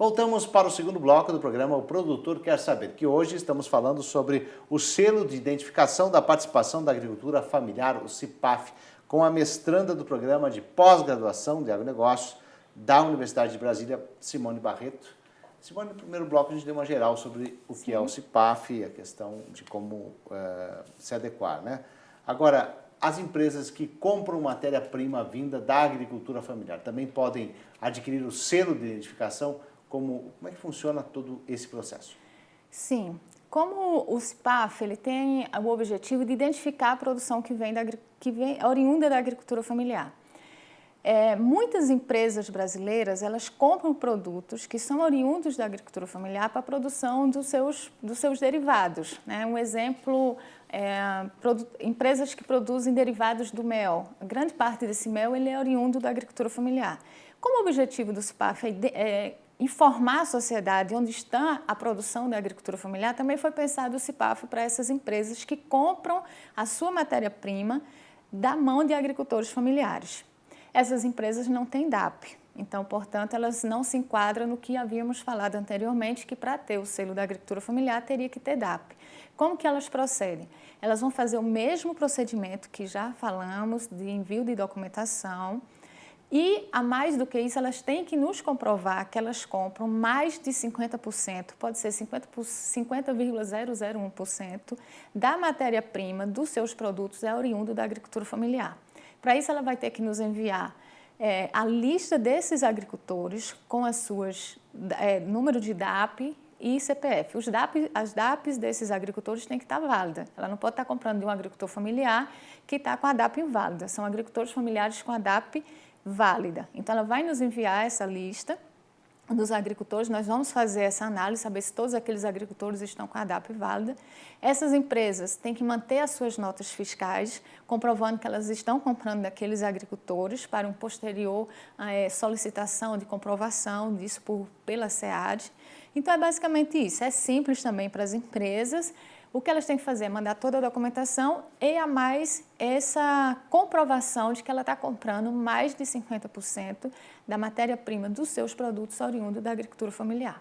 Voltamos para o segundo bloco do programa O Produtor Quer Saber, que hoje estamos falando sobre o selo de identificação da participação da agricultura familiar, o CIPAF, com a mestranda do programa de pós-graduação de agronegócios da Universidade de Brasília, Simone Barreto. Simone, no primeiro bloco a gente deu uma geral sobre o que é o CIPAF e a questão de como se adequar, né? Agora, as empresas que compram matéria-prima vinda da agricultura familiar também podem adquirir o selo de identificação? Como é que funciona todo esse processo? Sim, como o CIPAF ele tem o objetivo de identificar a produção que vem oriunda da agricultura familiar. Muitas empresas brasileiras elas compram produtos que são oriundos da agricultura familiar para a produção dos seus derivados, né? Um exemplo empresas que produzem derivados do mel. A grande parte desse mel ele é oriundo da agricultura familiar. Como o objetivo do CIPAF é informar a sociedade onde está a produção da agricultura familiar, também foi pensado o CIPAF para essas empresas que compram a sua matéria-prima da mão de agricultores familiares. Essas empresas não têm DAP, então, portanto, elas não se enquadram no que havíamos falado anteriormente, que para ter o selo da agricultura familiar teria que ter DAP. Como que elas procedem? Elas vão fazer o mesmo procedimento que já falamos de envio de documentação e, a mais do que isso, elas têm que nos comprovar que elas compram mais de 50%, pode ser 50,001% da matéria-prima dos seus produtos é oriundo da agricultura familiar. Para isso, ela vai ter que nos enviar a lista desses agricultores com as suas número de DAP e CPF. As DAPs desses agricultores têm que estar válidas. Ela não pode estar comprando de um agricultor familiar que está com a DAP inválida. São agricultores familiares com a DAP válida. Então, ela vai nos enviar essa lista dos agricultores, nós vamos fazer essa análise, saber se todos aqueles agricultores estão com a DAP válida. Essas empresas têm que manter as suas notas fiscais, comprovando que elas estão comprando daqueles agricultores para um posterior solicitação de comprovação disso pela SEAD. Então, é basicamente isso. É simples também para as empresas. O que elas têm que fazer é mandar toda a documentação e, a mais, essa comprovação de que ela está comprando mais de 50% da matéria-prima dos seus produtos oriundos da agricultura familiar.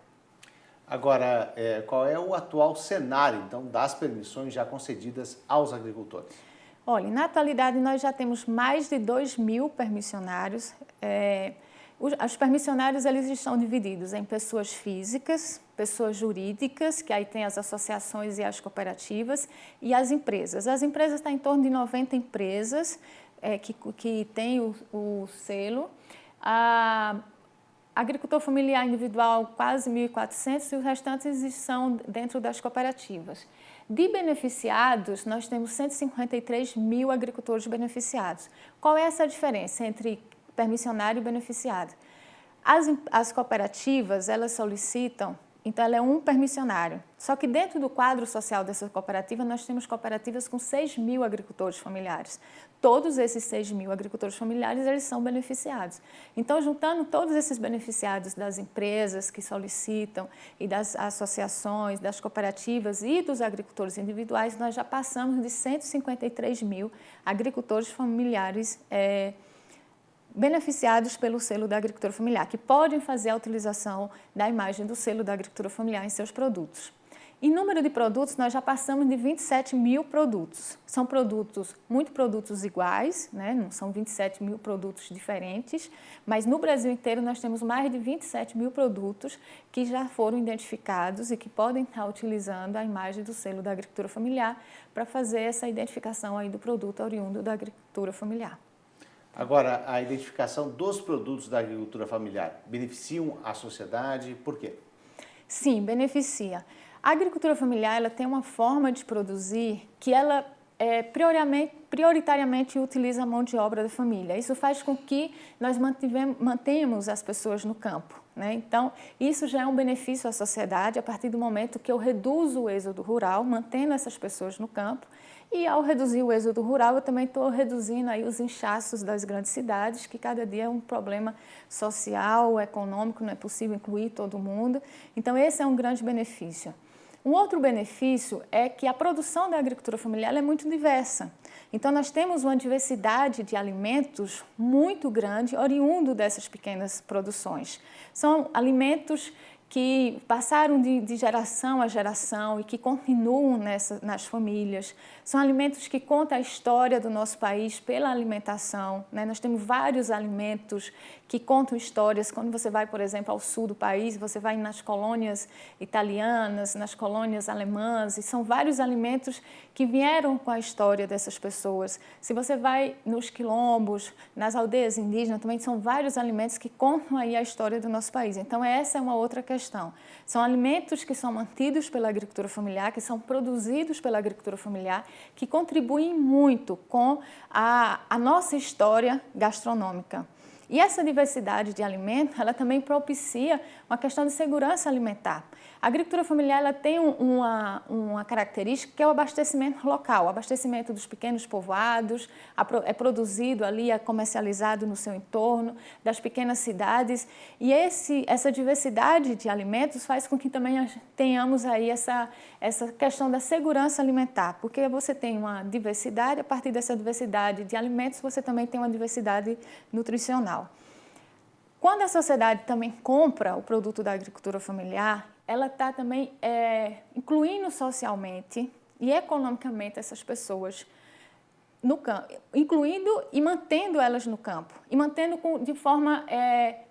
Agora, qual é o atual cenário, então, das permissões já concedidas aos agricultores? Olha, na atualidade, nós já temos mais de 2.000 permissionários. Os permissionários eles estão divididos em pessoas físicas, pessoas jurídicas, que aí tem as associações e as cooperativas, e as empresas. As empresas estão em torno de 90 empresas que têm o selo. A agricultor familiar individual, quase 1.400, e os restantes são dentro das cooperativas. De beneficiados, nós temos 153 mil agricultores beneficiados. Qual é essa diferença entre permissionário e beneficiado? As cooperativas, elas solicitam, então ela é um permissionário. Só que dentro do quadro social dessa cooperativa, nós temos cooperativas com 6.000 agricultores familiares. Todos esses 6.000 agricultores familiares, eles são beneficiados. Então, juntando todos esses beneficiados das empresas que solicitam e das associações, das cooperativas e dos agricultores individuais, nós já passamos de 153 mil agricultores familiares beneficiados pelo selo da agricultura familiar, que podem fazer a utilização da imagem do selo da agricultura familiar em seus produtos. Em número de produtos, nós já passamos de 27 mil produtos. São muitos produtos iguais, né? Não são 27 mil produtos diferentes, mas no Brasil inteiro nós temos mais de 27 mil produtos que já foram identificados e que podem estar utilizando a imagem do selo da agricultura familiar para fazer essa identificação aí do produto oriundo da agricultura familiar. Agora, a identificação dos produtos da agricultura familiar beneficiam a sociedade? Por quê? Sim, beneficia. A agricultura familiar ela tem uma forma de produzir que ela prioritariamente utiliza a mão de obra da família. Isso faz com que nós mantenhamos as pessoas no campo, né? Então, isso já é um benefício à sociedade a partir do momento que eu reduzo o êxodo rural, mantendo essas pessoas no campo. E ao reduzir o êxodo rural, eu também estou reduzindo aí os inchaços das grandes cidades, que cada dia é um problema social, econômico, não é possível incluir todo mundo. Então, esse é um grande benefício. Um outro benefício é que a produção da agricultura familiar é muito diversa. Então, nós temos uma diversidade de alimentos muito grande, oriundo dessas pequenas produções. São alimentos que passaram de geração a geração e que continuam nas famílias. São alimentos que contam a história do nosso país pela alimentação, né? Nós temos vários alimentos que contam histórias. Quando você vai, por exemplo, ao sul do país, você vai nas colônias italianas, nas colônias alemãs, e são vários alimentos que vieram com a história dessas pessoas. Se você vai nos quilombos, nas aldeias indígenas, também são vários alimentos que contam aí a história do nosso país. Então, essa é uma outra questão. São alimentos que são mantidos pela agricultura familiar, que são produzidos pela agricultura familiar, que contribuem muito com a nossa história gastronômica. E essa diversidade de alimentos, ela também propicia uma questão de segurança alimentar. A agricultura familiar ela tem uma característica que é o abastecimento local, o abastecimento dos pequenos povoados, é produzido ali, é comercializado no seu entorno, das pequenas cidades. E essa diversidade de alimentos faz com que também tenhamos aí essa questão da segurança alimentar, porque você tem uma diversidade, a partir dessa diversidade de alimentos, você também tem uma diversidade nutricional. Quando a sociedade também compra o produto da agricultura familiar, ela está também incluindo socialmente e economicamente essas pessoas no campo, incluindo e mantendo elas no campo, e mantendo de forma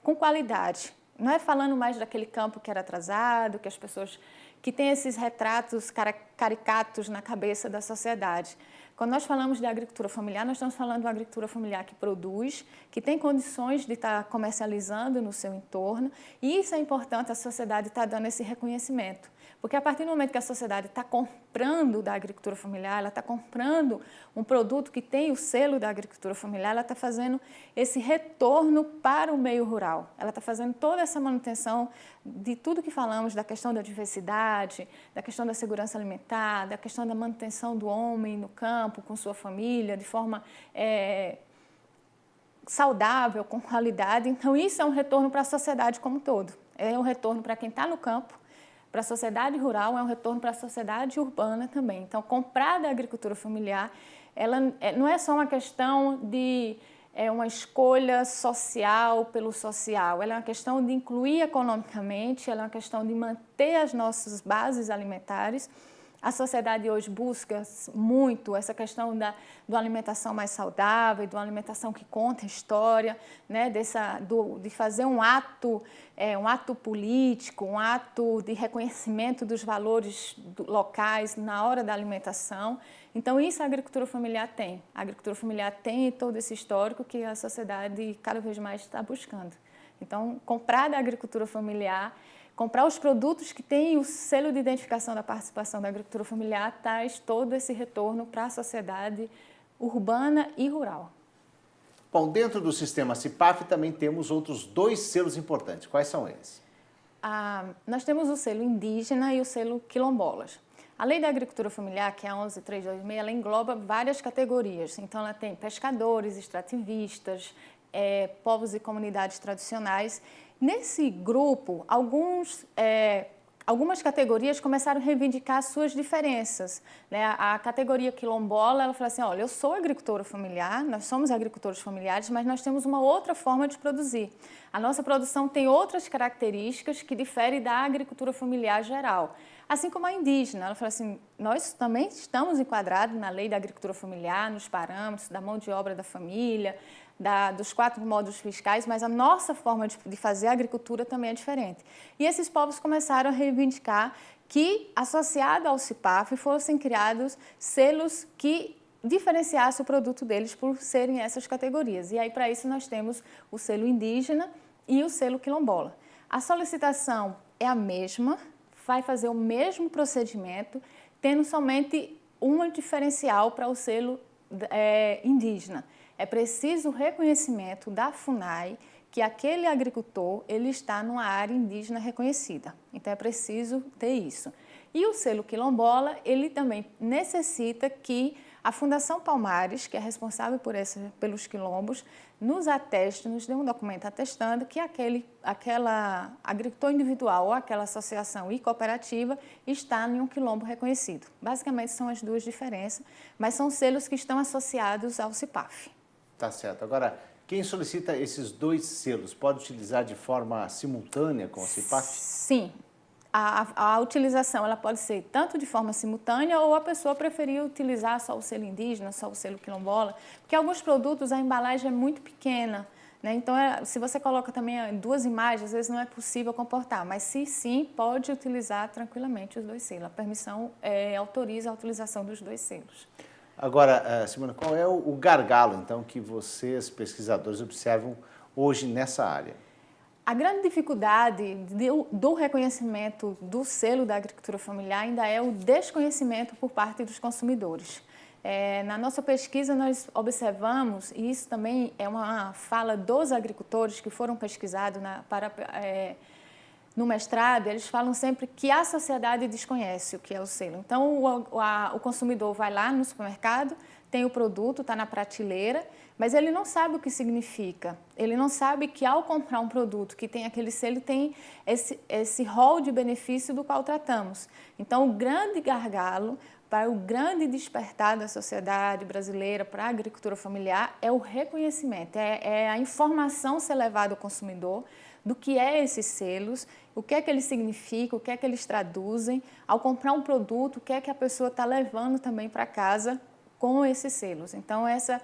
com qualidade. Não é falando mais daquele campo que era atrasado, que as pessoas que têm esses retratos caricatos na cabeça da sociedade. Quando nós falamos de agricultura familiar, nós estamos falando de uma agricultura familiar que produz, que tem condições de estar comercializando no seu entorno, e isso é importante, a sociedade está dando esse reconhecimento. Porque a partir do momento que a sociedade está comprando da agricultura familiar, ela está comprando um produto que tem o selo da agricultura familiar, ela está fazendo esse retorno para o meio rural. Ela está fazendo toda essa manutenção de tudo que falamos, da questão da diversidade, da questão da segurança alimentar, da questão da manutenção do homem no campo, com sua família, de forma saudável, com qualidade. Então, isso é um retorno para a sociedade como um todo. É um retorno para quem está no campo, para a sociedade rural, é um retorno para a sociedade urbana também. Então, comprar da agricultura familiar, ela não é só uma questão de uma escolha social pelo social, ela é uma questão de incluir economicamente, ela é uma questão de manter as nossas bases alimentares. A sociedade hoje busca muito essa questão da alimentação mais saudável, de uma alimentação que conta história, né? De fazer um ato político, um ato de reconhecimento dos valores locais na hora da alimentação. Então, isso a agricultura familiar tem. A agricultura familiar tem todo esse histórico que a sociedade cada vez mais está buscando. Então, comprar da agricultura familiar, comprar os produtos que têm o selo de identificação da participação da agricultura familiar, traz todo esse retorno para a sociedade urbana e rural. Bom, dentro do sistema CIPAF também temos outros 2 selos importantes. Quais são eles? Nós temos o selo indígena e o selo quilombolas. A Lei da Agricultura Familiar, que é a 11.326, ela engloba várias categorias. Então, ela tem pescadores, extrativistas, povos e comunidades tradicionais. Nesse grupo, algumas categorias começaram a reivindicar suas diferenças, né? A categoria quilombola, ela fala assim, olha, eu sou agricultora familiar, nós somos agricultores familiares, mas nós temos uma outra forma de produzir. A nossa produção tem outras características que diferem da agricultura familiar geral. Assim como a indígena, ela fala assim, nós também estamos enquadrados na lei da agricultura familiar, nos parâmetros da mão de obra da família, dos 4 módulos fiscais, mas a nossa forma de fazer a agricultura também é diferente. E esses povos começaram a reivindicar que, associado ao CIPAF, fossem criados selos que diferenciassem o produto deles por serem essas categorias. E aí, para isso, nós temos o selo indígena e o selo quilombola. A solicitação é a mesma, vai fazer o mesmo procedimento, tendo somente um diferencial para o selo indígena. É preciso o reconhecimento da FUNAI que aquele agricultor ele está numa área indígena reconhecida. Então, é preciso ter isso. E o selo quilombola, ele também necessita que a Fundação Palmares, que é responsável pelos quilombos, nos ateste, nos dê um documento atestando que aquela agricultor individual ou aquela associação e cooperativa está em um quilombo reconhecido. Basicamente, são as 2 diferenças, mas são selos que estão associados ao CIPAF. Tá certo. Agora, Quem solicita esses 2 selos pode utilizar de forma simultânea com a CIPAF? Sim. A utilização ela pode ser tanto de forma simultânea ou a pessoa preferir utilizar só o selo indígena, só o selo quilombola, porque alguns produtos a embalagem é muito pequena, né? Então, se você coloca também 2 imagens, às vezes não é possível comportar, mas se sim, pode utilizar tranquilamente os 2 selos. A permissão autoriza a utilização dos 2 selos. Agora, Simona, qual é o gargalo, então, que vocês, pesquisadores, observam hoje nessa área? A grande dificuldade do reconhecimento do selo da agricultura familiar ainda é o desconhecimento por parte dos consumidores. Na nossa pesquisa, nós observamos, e isso também é uma fala dos agricultores que foram pesquisados no mestrado, eles falam sempre que a sociedade desconhece o que é o selo. Então, o consumidor vai lá no supermercado, tem o produto, está na prateleira, mas ele não sabe o que significa. Ele não sabe que ao comprar um produto que tem aquele selo, tem esse rol de benefício do qual tratamos. Então, o grande gargalo para o grande despertar da sociedade brasileira para a agricultura familiar é o reconhecimento, é a informação ser levada ao consumidor do que é esses selos, o que é que eles significam, o que é que eles traduzem. Ao comprar um produto, o que é que a pessoa está levando também para casa com esses selos. Então, essa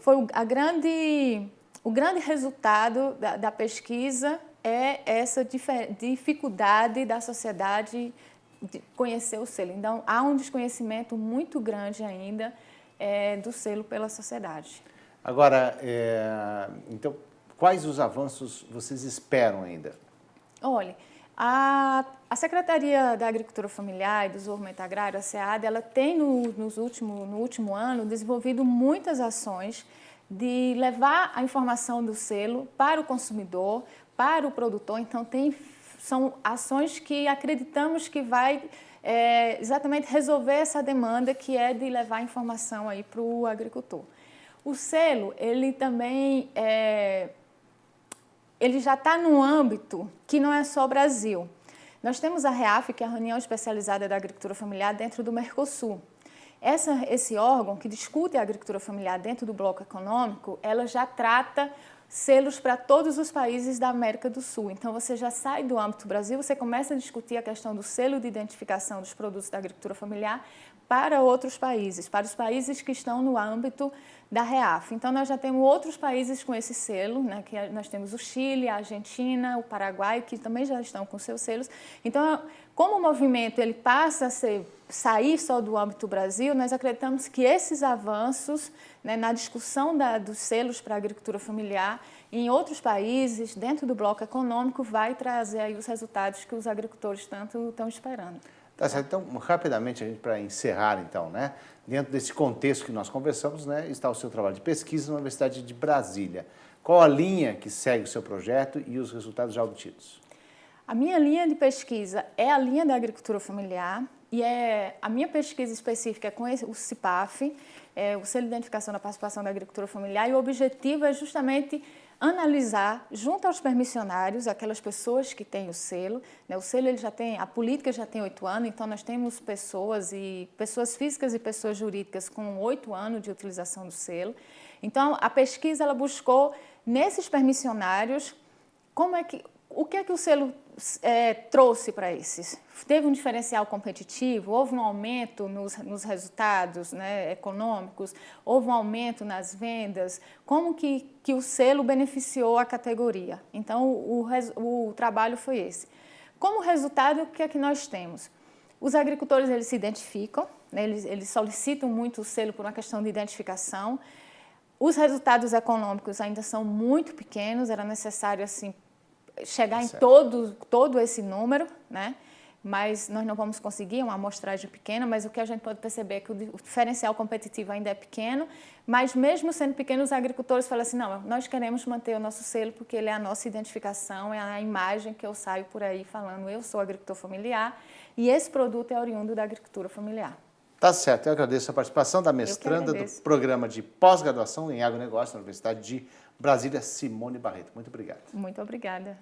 foi o grande resultado da pesquisa, é essa dificuldade da sociedade de conhecer o selo. Então, há um desconhecimento muito grande ainda do selo pela sociedade. Agora, então, quais os avanços vocês esperam ainda? Olha, a Secretaria da Agricultura Familiar e do Desenvolvimento Agrário, a SEAD, ela tem no último ano desenvolvido muitas ações de levar a informação do selo para o consumidor, para o produtor. Então, são ações que acreditamos que vai exatamente resolver essa demanda que é de levar a informação aí para o agricultor. O selo, ele também ele já está num âmbito que não é só o Brasil. Nós temos a REAF, que é a Reunião Especializada da Agricultura Familiar, dentro do Mercosul. Esse órgão que discute a agricultura familiar dentro do bloco econômico, ela já trata selos para todos os países da América do Sul. Então, você já sai do âmbito Brasil, você começa a discutir a questão do selo de identificação dos produtos da agricultura familiar para outros países, para os países que estão no âmbito da REAF. Então, nós já temos outros países com esse selo, né, que nós temos o Chile, a Argentina, o Paraguai, que também já estão com seus selos. Então, como o movimento ele passa a sair só do âmbito Brasil, nós acreditamos que esses avanços, né, na discussão dos selos para a agricultura familiar em outros países, dentro do bloco econômico, vai trazer aí os resultados que os agricultores tanto estão esperando. Tá certo. Então, rapidamente, para encerrar, então, né, dentro desse contexto que nós conversamos, né, está o seu trabalho de pesquisa na Universidade de Brasília. Qual a linha que segue o seu projeto e os resultados já obtidos? A minha linha de pesquisa é a linha da agricultura familiar e a minha pesquisa específica é com o CIPAF, o Selo de Identificação da Participação da Agricultura Familiar, e o objetivo é justamente analisar, junto aos permissionários, aquelas pessoas que têm o selo, né? O selo, a política já tem 8 anos, então nós temos pessoas físicas e pessoas jurídicas com 8 anos de utilização do selo. Então, a pesquisa ela buscou, nesses permissionários, o que é que o selo trouxe para esses? Teve um diferencial competitivo? Houve um aumento nos resultados, né, econômicos? Houve um aumento nas vendas? Como que o selo beneficiou a categoria? Então, o trabalho foi esse. Como resultado, o que é que nós temos? Os agricultores eles se identificam, né, eles solicitam muito o selo por uma questão de identificação. Os resultados econômicos ainda são muito pequenos, era necessário assim, chegar em todo esse número, né? Mas nós não vamos conseguir, uma amostragem pequena, mas o que a gente pode perceber é que o diferencial competitivo ainda é pequeno, mas mesmo sendo pequeno, os agricultores falam assim, não, nós queremos manter o nosso selo porque ele é a nossa identificação, é a imagem que eu saio por aí falando, eu sou agricultor familiar e esse produto é oriundo da agricultura familiar. Tá certo, eu agradeço a participação da mestranda do programa de pós-graduação em agronegócio na Universidade de Brasília, Simone Barreto. Muito obrigado. Muito obrigada.